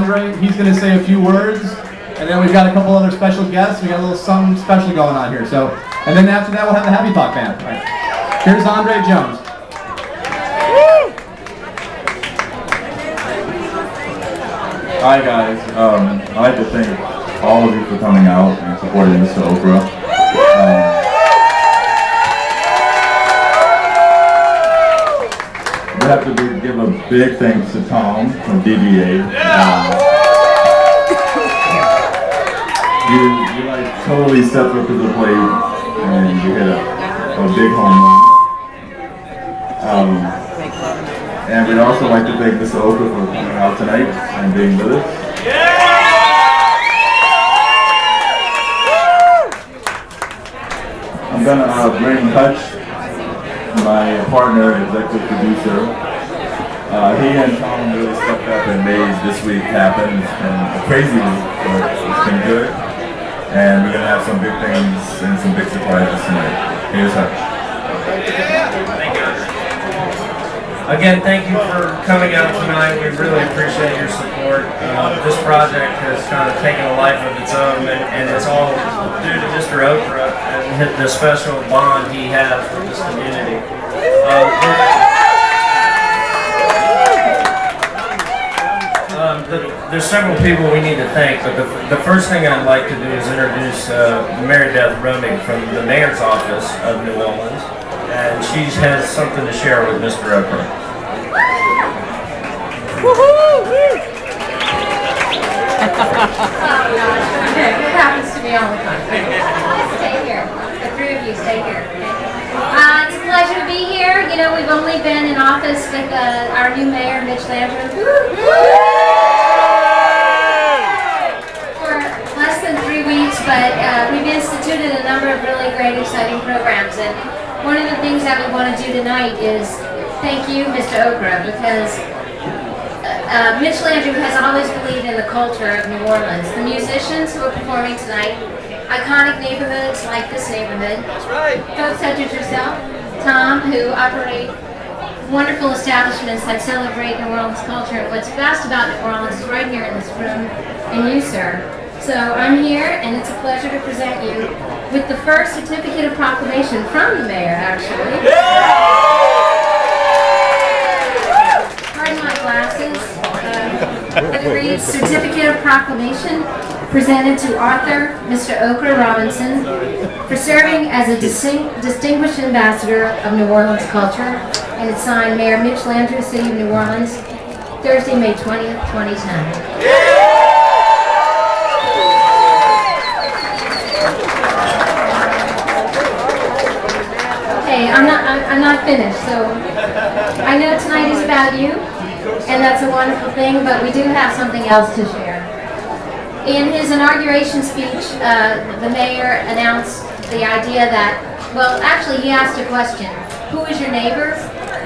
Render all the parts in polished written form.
Andre. He's going to say a few words, and then we've got a couple other special guests. We got a little something special going on here. So, and then after that, we'll have the Happy Talk band. All right. Here's Andre Jones. Hi guys, I'd like to thank all of you for coming out and supporting Mr. Okra. We have to give a big thanks to Tom from DBA. You like totally stepped up to the plate and you hit a big home run. And we'd also like to thank Mr. Okra for coming out tonight and being with us. I'm gonna bring Hutch, my partner, executive producer. He and Tom really stepped up and made this week happen. It's been a crazy week, but it's been good. And we're gonna have some big things and some big surprises tonight. Here's Hutch. Again, thank you for coming out tonight. We really appreciate your support. This project has kind of taken a life of its own, and it's all due to Mr. Okra and the special bond he has with this community. There's several people we need to thank, but the first thing I'd like to do is introduce Mary Beth Romig from the Mayor's Office of New Orleans. And she has something to share with Mr. Okra. Okay, it happens to me all the time. Stay here. The three of you stay here. It's a pleasure to be here. You know, we've only been in office with our new mayor, Mitch Landrieu, for less than 3 weeks, but we've instituted a number of really great, exciting programs. And one of the things that we want to do tonight is thank you, Mr. Okra, because Mitch Landrieu has always believed in the culture of New Orleans. The musicians who are performing tonight, iconic neighborhoods like this neighborhood. That's right. Folks such as yourself, Tom, who operate wonderful establishments that celebrate New Orleans culture. And what's best about New Orleans is right here in this room, and you, sir. So I'm here, and it's a pleasure to present you with the first certificate of proclamation from the mayor, actually. Pardon my glasses. It reads, Certificate of Proclamation presented to Arthur Mr. Okra Robinson for serving as a distinguished ambassador of New Orleans culture, and it's signed Mayor Mitch Landrieu, City of New Orleans, Thursday, May 20th, 2010. I'm not finished, so I know tonight is about you, and that's a wonderful thing, but we do have something else to share. In his inauguration speech, the mayor announced the idea that, well, actually he asked a question. Who is your neighbor?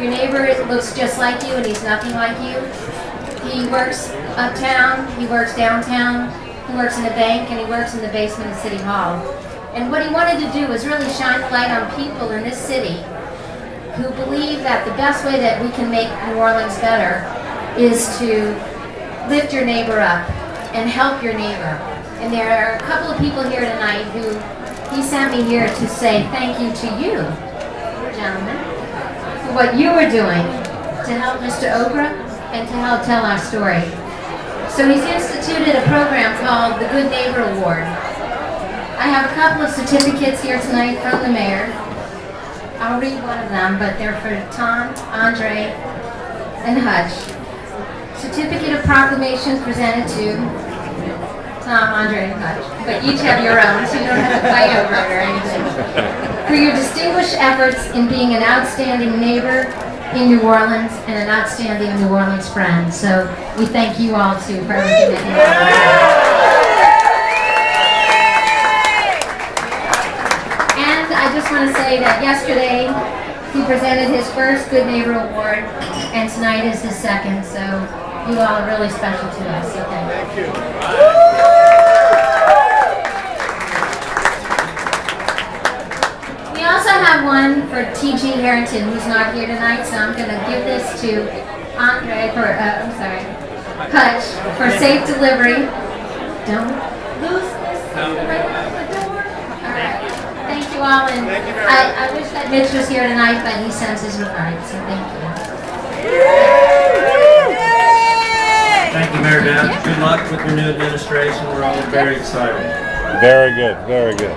Your neighbor looks just like you and he's nothing like you. He works uptown, he works downtown, he works in a bank, and he works in the basement of City Hall. And what he wanted to do was really shine a light on people in this city who believe that the best way that we can make New Orleans better is to lift your neighbor up and help your neighbor. And there are a couple of people here tonight who he sent me here to say thank you to you, gentlemen, for what you were doing to help Mr. Okra and to help tell our story. So he's instituted a program called the Good Neighbor Award. I have a couple of certificates here tonight from the mayor. I'll read one of them, but they're for Tom, Andre, and Hutch. Certificate of Proclamation presented to Tom, Andre, and Hutch. But each have your own, so you don't have to fight over it or anything. For your distinguished efforts in being an outstanding neighbor in New Orleans and an outstanding New Orleans friend. So we thank you all too for everything that you have. I just want to say that yesterday he presented his first Good Neighbor Award, and tonight is his second, so you all are really special to us. So thank you. We also have one for T.G. Harrington, who's not here tonight, so I'm going to give this to Andre for, Hutch for safe delivery. Don't lose this right out the door. All right. Thank you all, and I wish that Mitch was here tonight, but he sends his regards, so thank you. Thank you, Mayor Dan. Good luck with your new administration. We're all very excited. Very good, very good.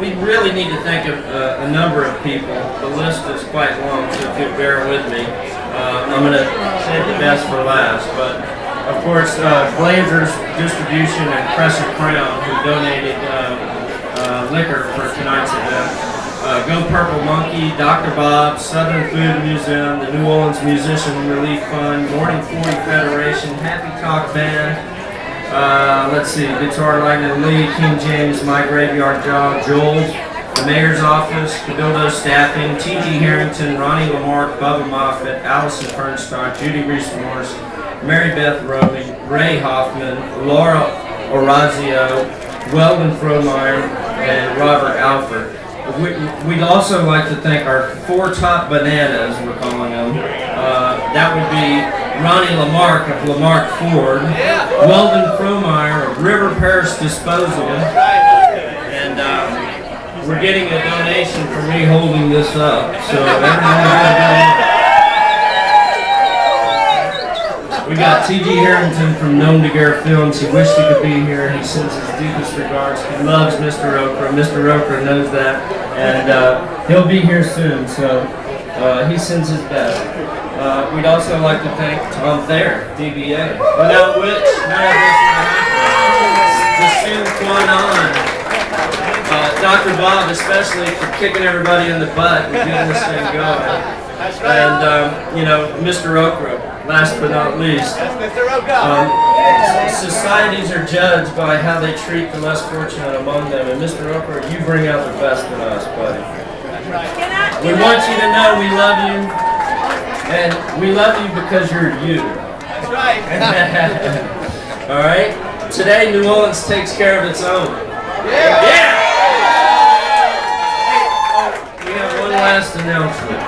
We really need to thank a number of people. The list is quite long, so if you'll bear with me. I'm going to save the best for last, but of course, Glazer's Distribution and Crescent Crown, who donated liquor for tonight's event. Go Purple Monkey, Dr. Bob, Southern Food Museum, the New Orleans Musician Relief Fund, Morning 40 Federation, Happy Talk Band, let's see, Guitar Lightning Lee, King James, My Graveyard Job, Joel's, the Mayor's Office, Cabildo Staffing, T.G. Harrington, Ronnie Lamarck, Bubba Moffett, Allison Fernstock, Judy Reese-Morse, Mary Beth Rowley, Ray Hoffman, Laura Orazio, Weldon Frohmeyer, and Robert Alford. We'd also like to thank our 4 top bananas, we're calling them. That would be Ronnie Lamarck of Lamarck Ford, Weldon Frohmeyer of River Parish Disposal, and we're getting a donation for me holding this up. So we got T.G. Harrington from Nome de Guerre Films. He wished he could be here. He sends his deepest regards. He loves Mr. Okra. Mr. Okra knows that. And he'll be here soon, so he sends his best. We'd also like to thank Tom Thayer, DBA, without which none of this would happen. The soon Quan on. Dr. Bob, especially for kicking everybody in the butt and getting this thing going. And, you know, Mr. Okra, last but not least. Societies are judged by how they treat the less fortunate among them. And Mr. Okra, you bring out the best in us, buddy. We want you to know we love you. And we love you because you're you. That's right. All right? Today, New Orleans takes care of its own. Yeah! We have one last announcement.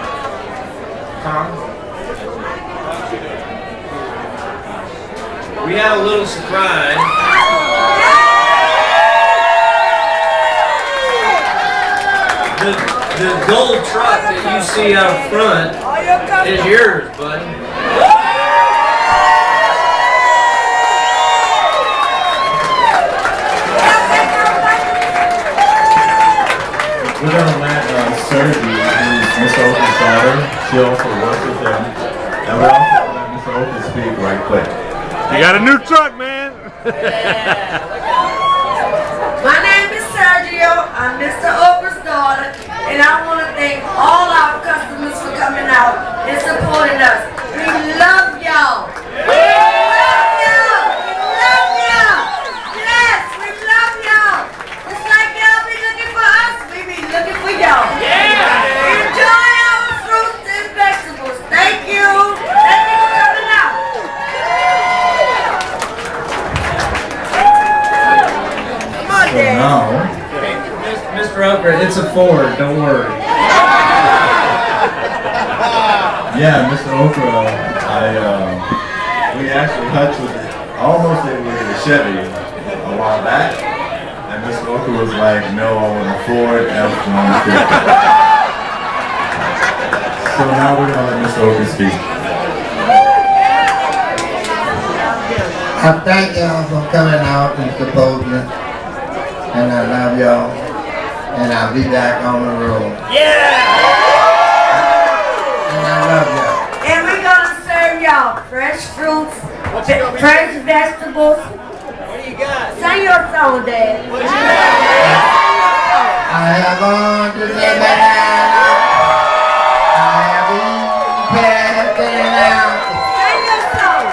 We have a little surprise. The gold truck that you see out front is yours, buddy. We're going to let Sergi, who's Mr. Oakley's daughter, she also works with him. And we're also going to let Mr. Oakley speak right quick. You got a new truck, man. My name is Sergio. I'm Mr. Oprah's daughter, and I want to thank all our customers for coming out and supporting us. We love y'all. We love y'all. We love y'all. Yes, we love y'all. Just like y'all be looking for us, we be looking for y'all. Enjoy our fruits and vegetables. Thank you. Thank you for coming out. So now, Mr. Okra, it's a Ford, don't worry. yeah, Mr. Okra, we actually touched with almost able to get a Chevy a while back, and Mr. Okra was like, no, I want a Ford F-150. So now we're going to let Mr. Okra speak. I thank y'all for coming out and supporting us, and I love y'all, and I'll be back on the road. Yeah! And I love y'all. And we're gonna serve y'all fresh fruits, fresh vegetables. What do you got? Sing your song, Dad. What you got? I have on to the banana. I have eaten past and out. Sing your song.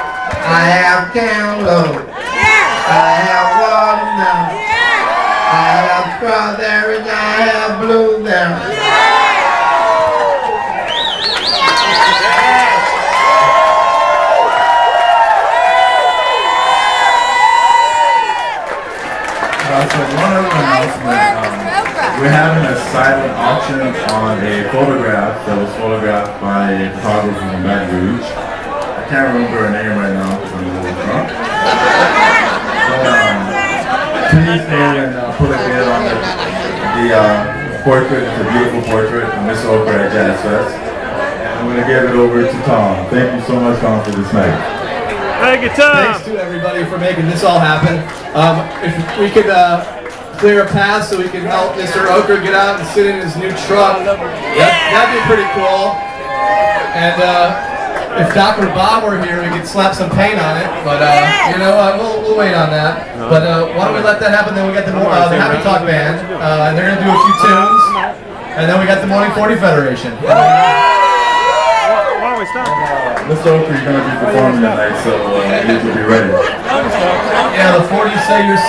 I have cantaloupe. Yeah! I have watermelon. Yeah! I have strawberries. I have blueberries. So one other announcement, we're having a silent auction on a photograph that was photographed by a photographer from Baton Rouge. I can't remember her name right now because I'm a little drunk. But please name and put a bid on the portrait. It's a beautiful portrait of Miss Okra at Jazz Fest. I'm going to give it over to Tom. Thank you so much, Tom, for this night. Thank you, Tom. Thanks to everybody for making this all happen. If we could clear a path so we can help Mr. Okra get out and sit in his new truck, that'd be pretty cool. And if Dr. Bob were here, we could slap some paint on it. But you know, we'll wait on that. But why don't we let that happen? Then we got the Happy Talk Band, and they're gonna do a few tunes. And then we got the Morning 40 Federation. Why don't we stop? Mr. Okra, you're going to be performing tonight, so you will be ready. Yeah, the 40s say you're